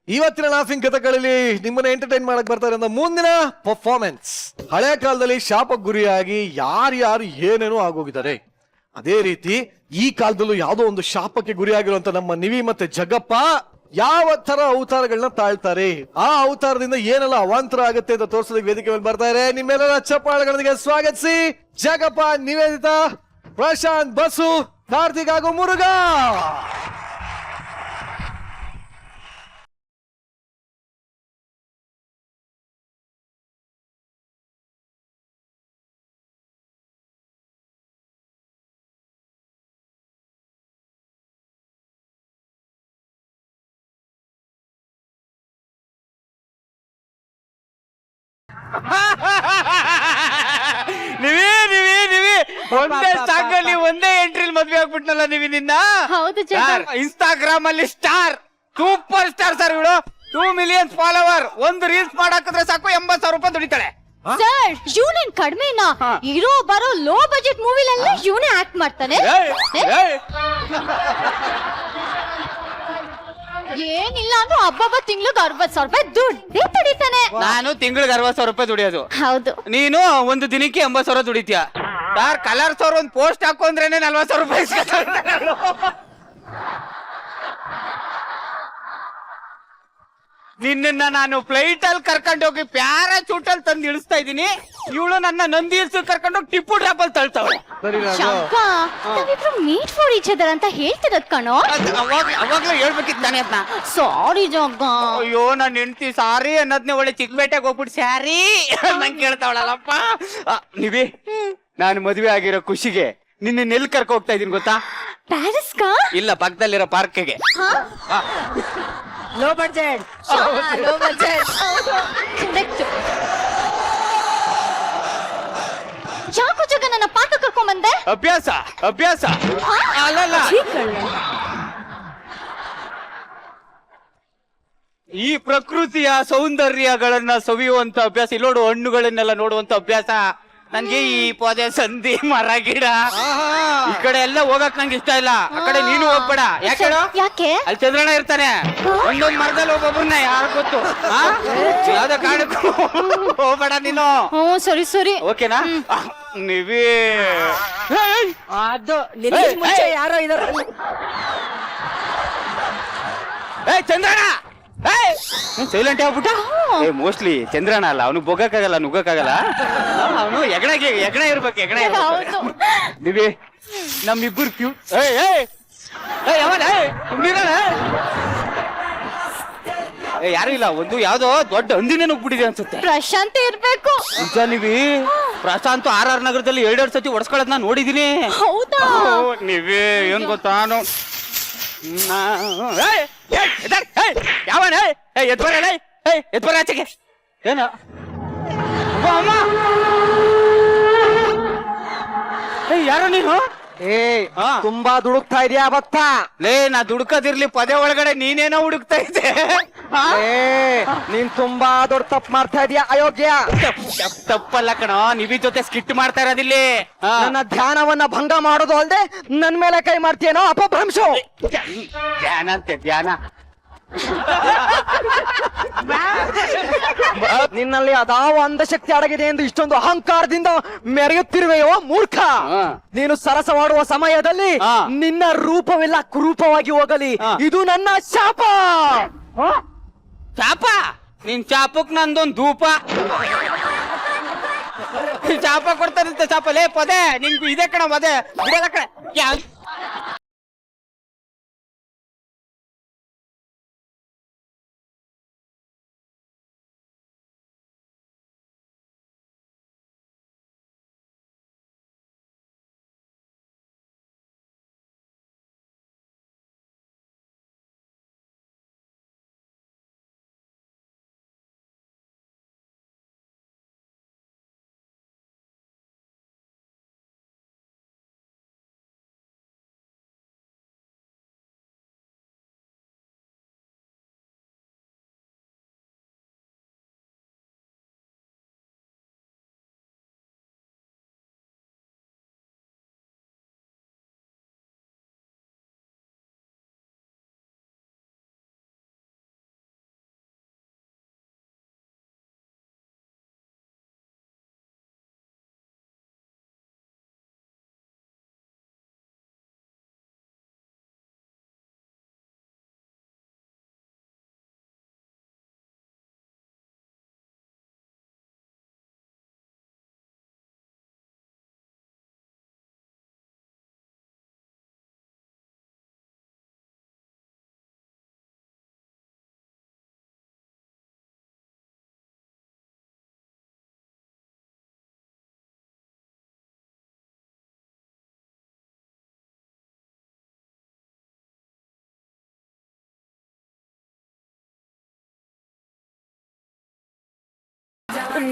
ಇವತ್ತಿನ ಲಾಫಿಂಗ್ ಕಥೆಗಳಲ್ಲಿ ನಿಮ್ಮನ್ನ ಎಂಟರ್ಟೈನ್ ಮಾಡಕ್ ಬರ್ತಾರೆ ಅಂತ ಮುಂದಿನ ಪರ್ಫಾರ್ಮೆನ್ಸ್. ಹಳೆ ಕಾಲದಲ್ಲಿ ಶಾಪಕ್ಕೆ ಗುರಿಯಾಗಿ ಯಾರ್ಯಾರು ಏನೇನೋ ಆಗೋಗಿದ್ದಾರೆ, ಅದೇ ರೀತಿ ಈ ಕಾಲದಲ್ಲೂ ಯಾವುದೋ ಒಂದು ಶಾಪಕ್ಕೆ ಗುರಿಯಾಗಿರುವಂತ ನಮ್ಮ ನಿವಿ ಮತ್ತೆ ಜಗಪ್ಪ ಯಾವ ತರ ಅವತಾರಗಳನ್ನ ತಾಳ್ತಾರೆ, ಆ ಅವತಾರದಿಂದ ಏನೆಲ್ಲ ಅವಾಂತರ ಆಗುತ್ತೆ ಅಂತ ತೋರಿಸೋದಕ್ಕೆ ವೇದಿಕೆ ಮೇಲೆ ಬರ್ತಾರೆ. ನಿಮ್ಮೆಲ್ಲರ ಚಪ್ಪಾಳೆಗಳೊಂದಿಗೆ ಸ್ವಾಗತಿಸಿ ಜಗಪ್ಪ, ನಿವೇದಿತಾ, ಪ್ರಶಾಂತ್, ಬಸು, ಕಾರ್ತಿಕ್ ಹಾಗೂ ಮುರುಘಾ. ನೀವೇ ಒಂದೇ ಸಾಂಗಲ್ಲಿ ಒಂದೇ ಎಂಟ್ರಿಲ್ ಮದ್ವೆ ಆಗ್ಬಿಟ್ನಲ್ಲ ನೀವಿ. ನಿನ್ನ ಹೌದು ಇನ್ಸ್ಟಾಗ್ರಾಮ್ ಅಲ್ಲಿ ಸ್ಟಾರ್, ಸೂಪರ್ ಸ್ಟಾರ್ ಸರ್ ಇವಳು. 2 ಮಿಲಿಯನ್ ಫಾಲೋವರ್. ಒಂದು ರೀಲ್ಸ್ ಮಾಡಾಕಿದ್ರೆ ಸಾಕು 80,000 ರೂಪಾಯಿ ದುಡಿತಾಳೆ. ಸರ್ ಇವನೇನ್ ಕಡಿಮೆನಾ? ಇರೋ ಬರೋ ಲೋ ಬಜೆಟ್ ಮೂವಿಲೆಲ್ಲ ಇವನೇ ಆಕ್ಟ್ ಮಾಡ್ತಾನೆ. ಏನಿಲ್ಲ ಅಂದ್ರೂ ಹಬ್ಬ ತಿಂಗ್ಳಿಗೆ 60,000 ರೂಪಾಯಿ ದುಡ್ಡೇ ಪಡಿತಾನೆ. ನಾನು ತಿಂಗಳಿಗೆ 60,000 ರೂಪಾಯಿ ದುಡಿಯೋದು. ಹೌದು. ನೀನು ಒಂದು ದಿನಕ್ಕೆ 80,000 ದುಡಿತೀಯ. ಯಾರ್ ಕಲರ್ಸ್ ಅವ್ರ ಒಂದು ಪೋಸ್ಟ್ ಹಾಕು ಅಂದ್ರೇನೆ 40,000 ರೂಪಾಯಿ. ನಿನ್ನ ನಾನು ಫ್ಲೈಟ್ ಅಲ್ಲಿ ಕರ್ಕೊಂಡು ಹೋಗಿ ಪ್ಯಾರಾಚೂಟ್ ಅಲ್ಲಿ ತಂದು ಇಳಿಸ್ತಾ ಇದ್ದೀನಿ. ಇವಳು ನನ್ನ ನಂದಿ ಹಿಲ್ಸ್ ಕರ್ಕೊಂಡು ಹೋಗಿ ಟಿಪ್ಪು ಡ್ರಾಪ್ ಅಲ್ಲಿ ತಳ್ತಾವಳೆ. ನಾವಿಬ್ರು ಮೀಟ್ ಫಾರ್ ಈಚ್ ಅದರ್ ಅಂತ ಹೇಳ್ತಿರೋದ್ ಕಣೋ. ಅವಾಗ್ಲೇ ಹೇಳ್ಬೇಕಿತ್ತು ತಾನೇ ಅದನ್ನ. ಸಾರಿ ಜಗ್ಗ. ಅಯ್ಯೋ ನಾನು ಹೆಂಡ್ತಿ ಸಾರಿ ಅನ್ನೋದ್ನೇ ಒಳ್ಳೆ ಚಿಕ್ಕಪೇಟೆಗೆ ಹೋಗ್ಬಿಟ್ಟು ಸ್ಯಾರಿ ನಂಗೆ ಕೇಳ್ತಾವಳಲ್ಲಪ್ಪ. ನೀವೇ ನಾನು ಮದುವೆ ಆಗಿರೋ ಖುಷಿಗೆ ನಿನ್ನೆ ಎಲ್ಲಿ ಕರ್ಕ ಹೋಗ್ತಾ ಇದೀನಿ ಗೊತ್ತಾ? ಪ್ಯಾರಿಸ್ ಕಾ? ಇಲ್ಲ, ಪಕ್ಕದಲ್ಲಿರೋ ಪಾರ್ಕ್ಗೆ. Low budget. ಯಾಕೋ ಜಗ ನನ್ನ ಪಾಠ ಕರ್ಕೊಂಡ್ ಬಂದೆ? ಅಭ್ಯಾಸ ಅಲ್ಲಲ್ಲ, ಈ ಪ್ರಕೃತಿಯ ಸೌಂದರ್ಯಗಳನ್ನ ಸವಿಯುವಂತ ಅಭ್ಯಾಸ. ಇಲ್ಲಿ ನೋಡು, ಹಣ್ಣುಗಳನ್ನೆಲ್ಲ ನೋಡುವಂತ ಅಭ್ಯಾಸ. ನನ್ಗೆ ಈ ಪೊದೆ, ಸಂಧಿ, ಮರ, ಗಿಡ ಈ ಕಡೆ ಎಲ್ಲ ಹೋಗಕ್ ನಂಗೆ ಇಷ್ಟ ಇಲ್ಲ. ಆ ಕಡೆ ನೀನು ಹೋಗ್ಬೇಡ. ಯಾಕೆ? ಅಲ್ಲಿ ಚಂದ್ರಣ್ಣ ಇರ್ತಾನೆ. ಒಂದೊಂದ್ ಮರದಲ್ಲಿ ಒಬ್ಬೊಬ್ಬರನ್ನ ಯಾರು ಗೊತ್ತು. ಯಾವ್ದೋ ಕಾರಣಕ್ಕೂ ಹೋಗ್ಬೇಡ ನೀನು. ಸರಿ ಸರಿ, ಓಕೆನಾ? ನೀವೇ ಅದು ಮುಂಚೆ ಯಾರೋ ಇದಾರೆ. ಚಂದ್ರಣ್ಣ ಸೈಲೆಂಟ್ ಆಗ್ಬಿಟ್ಟ. ಮೋಸ್ಟ್ಲಿ ಚಂದ್ರಣ್ಣ ಅಲ್ಲ, ಅವನು ಬೊಗಕ್ಕಾಗಲ್ಲ, ನುಗ್ಗಕ್ಕಾಗಲ್ಲ. ಅವನು ಎಗಣ ಇರ್ಬೇಕು, ಎಗಣ. ನೀವೇ ನಮ್ಮಿಬ್ಬರು ಕ್ಯೂಟ್. ಯಾರು ಇಲ್ಲ, ಒಂದು ಯಾವ್ದೋ ದೊಡ್ಡ ಹಂದಿನೇ ನುಗ್ಬಿಟ್ಟಿದೆ ಅನ್ಸುತ್ತೆ. ಪ್ರಶಾಂತ್ ಇರ್ಬೇಕು. ನಿಜ ನೀವೇ. ಪ್ರಶಾಂತ್ RR ನಗರದಲ್ಲಿ 2 ಸತಿ ಹೊಡ್ಸ್ಕೊಳ್ಳೋದ್ ನಾನು ನೋಡಿದೀನಿ. ಹೌದಾ? ನೀವೇ ಏನ್ ಗೊತ್ತಾ, ಯಾವನ ಎತ್ಬರ ಆಚೆಗೆ. ಏನ ಯಾರು ನೀನು? ತುಂಬಾ ದುಡುಕ್ತಾ ಇದೆಯಾ ಭತ್ತ? ನಾ ದುಡ್ಕದಿರ್ಲಿ, ಪದೇ ಒಳಗಡೆ ನೀನೇನೋ ಹುಡುಕ್ತಾ ಇದ್ದೆ. ನೀನ್ ತುಂಬಾ ದೊಡ್ಡ ತಪ್ಪು ಮಾಡ್ತಾ ಇದೀಯಾ ಅಯೋಗ್ಯ. ತಪ್ಪಲ್ಲ ಕಣೋ, ನಿವಿ ಜೊತೆ ಸ್ಕಿಟ್ ಮಾಡ್ತಾ ಇರೋದಿಲ್ಲಿ. ನನ್ನ ಧ್ಯಾನವನ್ನ ಭಂಗ ಮಾಡೋದು ಅಲ್ದೆ ನನ್ ಮೇಲೆ ಕೈ ಮಾಡ್ತೀಯನೋ ಅಪಭ್ರಂಶ. ಧ್ಯಾನ ಅಂತೆ, ಧ್ಯಾನ. ನಿನ್ನಲ್ಲಿ ಅದಾವ ಅಂಧಶಕ್ತಿ ಅಡಗಿದೆ ಎಂದು ಇಷ್ಟೊಂದು ಅಹಂಕಾರದಿಂದ ಮೆರೆಯುತ್ತಿರುವೆಯೋ ಮೂರ್ಖ. ನೀನು ಸರಸವಾಡುವ ಸಮಯದಲ್ಲಿ ನಿನ್ನ ರೂಪವೆಲ್ಲ ಕುರೂಪವಾಗಿ ಹೋಗಲಿ, ಇದು ನನ್ನ ಶಾಪ. ಶಾಪ? ನಿನ್ ಶಾಪಕ್ ನಂದೊಂದು ಧೂಪ. ಶಾಪ ಕೊಡ್ತಾರಂತೆ. ಶಾಪ ಲೇ ಪದೇ ನಿಂಗೆ ಇದೆ ಕಣ, ಮದೆ ಬಿಡಲ್ಲ ಕಣ.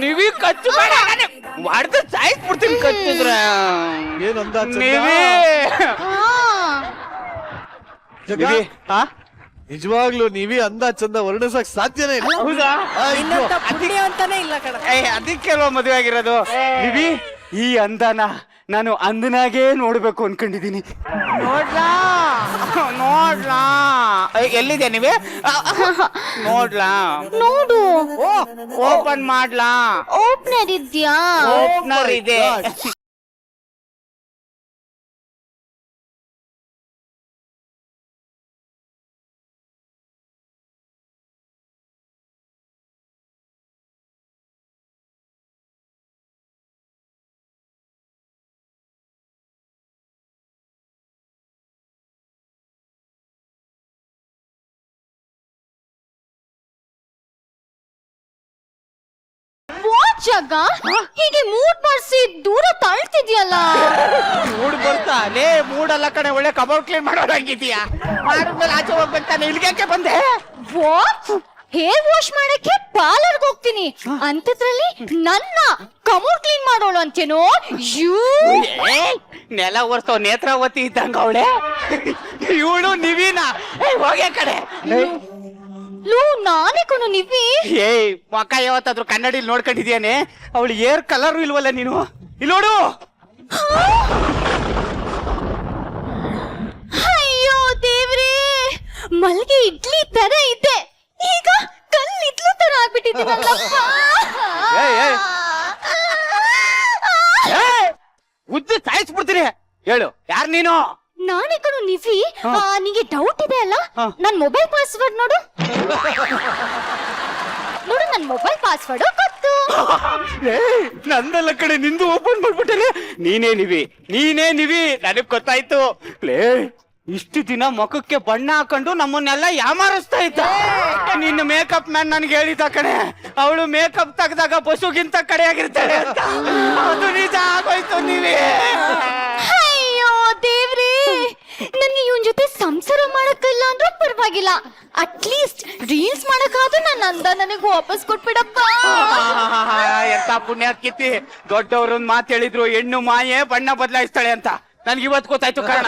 ನೀವೀ ಕಚ್ಚು ಮಾಡ್ದ ಸಾಯಿಸ್ಬಿಡ್ತೀನಿ ಕಚ್ಚಿದ್ರ ಏನ್ ಅಂದಾಜ್ ಚಂದ? ನೀವೇ ಜಗ, ನಿಜವಾಗ್ಲೂ ನೀವೇ ಅಂದ ಚಂದ ವರ್ಣಿಸಕ್ ಸಾಧ್ಯನೇ ಇಲ್ಲ. ಹೌದಾ? ನಿನ್ನಂತ ಪುಣ್ಯ ಅಂತಾನೆ ಇಲ್ಲ ಕಣ. ಅದಕ್ಕೆಲ್ವಾ ಮದುವೆ ಆಗಿರೋದು. ನೀವಿ ಈ ಅಂದನ ನಾನು ಅಂದನಾಗೇ ನೋಡ್ಬೇಕು ಅನ್ಕೊಂಡಿದೀನಿ. ನೋಡ್ಲಾ ನೋಡ್ಲಾ ಎಲ್ಲಿದೆ ನೀವೇ ನೋಡ್ಲಾ ನೋಡು ಓಪನ್ ಮಾಡ್ಲಾ ಓಪನರ್ ಇದ್ಯಾ ಓಪನರ್ ಇದೆ. ಜಾಗ ಹೀಗೆ ಮೂಡ್ ಬರ್ಸಿ ದೂರ ತಳ್ತಿದ್ಯಲ್ಲ. ಮೂಡ್ ಬರ್ತಾ ಲೇ ಮೂಡಲ್ಲ ಕಣೆ, ಒಳ್ಳೆ ಕಬಾಬ್ ಕ್ಲೀನ್ ಮಾಡೋದಾಗಿದ್ಯಾ. ಮಾಡಿದ್ಮೇಲೆ ಆಚೆ ಹೋಗ್ಬೇಕಾನೆ ಇಲ್ಲಿಗೆ ಬಂದೆ. ವಾಟ್? ಹೇರ್ ವಾಶ್ ಮಾಡಕ್ಕೆ ಪಾರ್ಲರ್ಗೆ ಹೋಗ್ತೀನಿ ಅಂತದ್ರಲ್ಲಿ ನನ್ನ ಕಮೋಡ್ ಕ್ಲೀನ್ ಮಾಡೋಳು ಅಂತೇನೋ. ಯೂ ನೆಲ ಒರ್ಸೋ ನೇತ್ರಾವತಿ ಇದ್ದಂಗ ಅವಳೆ ಇವಳು ನಿವೀನ. ಹೋಗೆ ಕಡೆ ಲೂ ನಾನೇ ಕೊನು ನಿವಿ. ಏಯ್ ಮಕ್ಕ ಯಾವತ್ತಾದ್ರೂ ಕನ್ನಡಿಲಿ ನೋಡ್ಕೊಂಡಿದ್ಯಾನೆ? ಅವಳು ಏರ್ ಕಲರ್ ಇಲ್ವಲ್ಲ ನೀನು. ಇಲ್ಲಿ ನೋಡು. ಅಯ್ಯೋ ದೇವ್ರೇ, ಮಲ್ಗೆ ಇಡ್ಲಿ ತರ ಇದೆ, ಈಗ ಕಲ್ ಇಡ್ಲು ತರ ಆಗ್ಬಿಟ್ಟಿದ್ದೀನಲ್ಲಪ್ಪ. ಉದ್ದು ಸಾಯಿಸ್ಬಿಡ್ತೀನಿ. ಹೇಳು ಯಾರು ನೀನು? ನಾನೇ ಕಣು ನಿವಿ. ನಿಂಗೆ ಡೌಟ್ ಇದೆ ಅಲ್ಲ, ನನ್ ಮೊಬೈಲ್ ಪಾಸ್ವರ್ಡ್ ನೋಡು. ನೋಡು ನನ್ ಮೊಬೈಲ್ ಪಾಸ್ವರ್ಡ್ ಗೊತ್ತು. ನಂದಲ್ಲ ಕಡೆ ನಿಂದು ಓಪನ್ ಮಾಡ್ಬಿಟ್ಟೆ. ನೀನೇ ನಿವಿ ನನಗ್ ಗೊತ್ತಾಯ್ತು. ಲೇ ಇಷ್ಟು ದಿನ ಮುಖಕ್ಕೆ ಬಣ್ಣ ಹಾಕೊಂಡು ನಮ್ಮನ್ನೆಲ್ಲ ಯಾಮಾರಿಸ್ತಾ ಇದ್ದ. ನಿನ್ನ ಮೇಕಪ್ ಮ್ಯಾನ್ ನನ್ಗೆ ಹೇಳಿದ ಕಣೆ, ಅವಳು ಮೇಕಪ್ ತೆಗ್ದಾಗ ಬಸ್ಸುಗಿಂತ ಕಡೆಯಾಗಿರ್ತಾಳೆ ಅಂತ. ಅದು ನಿಜ ಆಗೋಯ್ತು ನೀವೇ. ಅಯ್ಯೋ ದೇವ್ರೇ, ನನ್ಗೆ ಇವನ್ ಜೊತೆ ಸಂಸಾರ ಮಾಡಕ್ಕಿಲ್ಲ ಅಂದ್ರೂ ಪರವಾಗಿಲ್ಲ, ಅಟ್ಲೀಸ್ಟ್ ರೀಲ್ಸ್ ಮಾಡಕ್ಕಾದ್ರೂ ನನ್ನ ಅಂದ ನನಗೆ ವಾಪಸ್ ಕೊಟ್ಬಿಡಪ್ಪ. ಎಂತ ಪುಣ್ಯ ಕಿತ್ತಿ. ದೊಡ್ಡವ್ರೊಂದ್ ಮಾತು ಹೇಳಿದ್ರು, ಹೆಣ್ಣು ಮಾಯೆ ಬಣ್ಣ ಬದಲಾಯಿಸ್ತಾಳೆ ಅಂತ. ನನ್ಗೆ ಇವತ್ತು ಗೊತ್ತಾಯ್ತು ಕಾರಣ.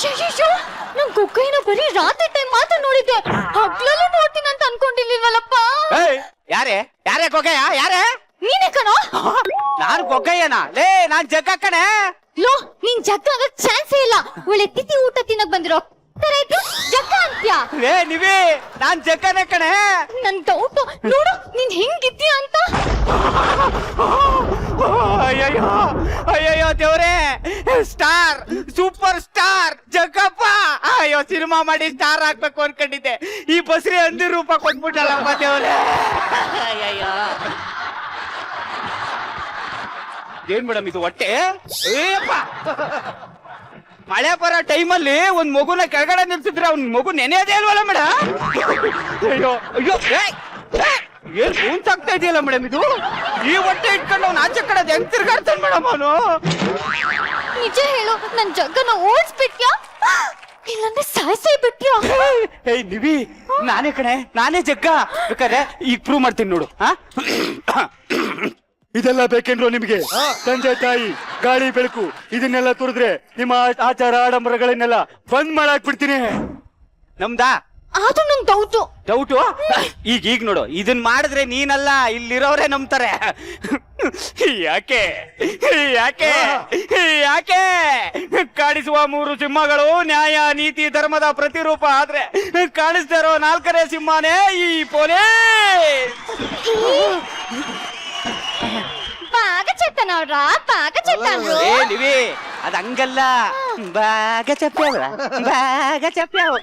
ಅಯ್ಯೋ, ನನ್ ಗುಗ್ಗೈನ ಬರೀ ರಾತ್ರಿ ಟೈಮ್ ಮಾತ್ರ ನೋಡಿದ್ದೆ, ಹಗ್ಲಲ್ಲೂ ನೋಡ್ತೀನಿ ಅಂತ ಅನ್ಕೊಂಡಿರ್ಲಿಲ್ವಲ್ಲಪ್ಪ. ಯಾರೇ ಗೊಗ್ಗಯ್ಯ? ಯಾರೇ? ನೀನೇ ಕಣೋ. ನಾನ್ ಗೊಗ್ಗಯ್ಯನ? ಲೇ ನಾನ್ ಜಗ್ಗ ಕಣೆ. ಲೋ, ನೀನ್ ಜಗ್ಗ ಆಗಕ್ ಚಾನ್ಸೇ ಇಲ್ಲ. ಒಳ್ಳೆ ತಿಥಿ ಊಟ ತಿನ್ನಕ್ ಬಂದಿರೋ ತರ ಇದ್ದು ಜಗ್ಗ ಅಂತ್ಯ. ಲೇ ನೀವೇ ನಾನ್ ಜಗ್ಗನೆ ಕಣೆ. ನನ್ ಡೌಟ್ ನೋಡು, ನೀನ್ ಹೆಂಗಿದ್ಯಾ ಅಂತ. ಅಯ್ಯಯ್ಯೋ ದೇವ್ರೇ, ಸ್ಟಾರ್, ಸೂಪರ್ ಸ್ಟಾರ್ ಜಗ್ಗಪ್ಪ. ಅಯ್ಯೋ ಸಿನಿಮಾ ಮಾಡಿ ಸ್ಟಾರ್ ಆಗ್ಬೇಕು ಅನ್ಕೊಂಡಿದ್ದೆ, ಈ ಬಸ್ರಿ ಹಂದಿ ರೂಪ ಕೊಟ್ಬಿಟ್ಟಲ್ಲಪ್ಪ ದೇವ್ರೇ. ಅಯ್ಯಯ್ಯೋ ಏನ್ ಮೇಡಮ್ ಇದು ಹೊಟ್ಟೆ? ಏಪ್ಪ, ಮಳೆ ಬರೋ ಟೈಮಲ್ಲಿ ಒಂದ್ ಮಗುನ ಕೆಳಗಡೆ ನಿಲ್ಸಿದ್ರೆ ಅವ್ನ್ ಮಗು ನೆನೆಯೋದೇ ಅಲ್ವಲ್ಲ ಮೇಡಮ್? ಅಯ್ಯೋ ಅಯ್ಯೋ ಏನ್ ಕೂನ್ಸ್ ಆಗ್ತಾ ಇದೆಯಲ್ಲ ಮೇಡಮ್ ಇದು. ಈ ಹೊಟ್ಟೆ ಇಟ್ಕೊಂಡು ಅವ್ನು ಆಚೆ ಕಡೆ ಹೆಂಗ್ ತಿರ್ಗಾಡ್ತಾನೆ ಮೇಡಮ್ ಅವನು. ನಿಜ ಹೇಳು, ನನ್ ಜಗ್ಗನ ಓಡಿಸ್ಬಿಟ್ಯಾ ಇಲ್ಲಾಂದ್ರೆ ಸಾಯ್ಸೇ ಬಿಟ್ಯಾ? ಏಯ್ ನಿವಿ, ನಾನೇ ಕಣೆ, ನಾನೇ ಜಗ್ಗ. ಬೇಕಾದ್ರೆ ಈಗ ಪ್ರೂವ್ ಮಾಡ್ತೀನಿ ನೋಡು. ಇದೆಲ್ಲ ಬೇಕೇನ್ರೋ ನಿಮ್ಗೆ? ತಂದೆ ತಾಯಿ ಗಾಳಿ ಬೆಳಕು ಇದನ್ನೆಲ್ಲ ತುರಿದ್ರೆ ನಿಮ್ಮ ಆಚಾರ ಆಡಂಬರಗಳನ್ನೆಲ್ಲ ಬಂದ್ ಮಾಡಾಕ್ಬಿಡ್ತೀನಿ. ನಮ್ದಾ ಆದ್ರೂ ನಂಗೆ ಡೌಟು. ಡೌಟು? ಈಗ ನೋಡು, ಇದನ್ ಮಾಡಿದ್ರೆ ನೀನಲ್ಲ ಇಲ್ಲಿರೋರೇ ನಂಬ್ತಾರೆ. ಯಾಕೆ ಯಾಕೆ ಯಾಕೆ ಕಾಣಿಸುವ 3 ಸಿಂಹಗಳು ನ್ಯಾಯ ನೀತಿ ಧರ್ಮದ ಪ್ರತಿರೂಪ ಆದ್ರೆ ಕಾಣಿಸ್ತಾ ಇರೋ 4ನೇ ಸಿಂಹನೇ ಈ ಪೊಲೀಸ್. ಬಾಗ ಚೆತ್ತನವ್ರ, ಬಾಗ ಚೆತ್ತನ್ರು. ಏ ನಿವಿ, ಅದ್ ಹಂಗಲ್ಲ, ಬಾಗ ಚಪ್ಪ್ಯಾವ ಬಾಗ ಚಪ್ಪ್ಯಾವ.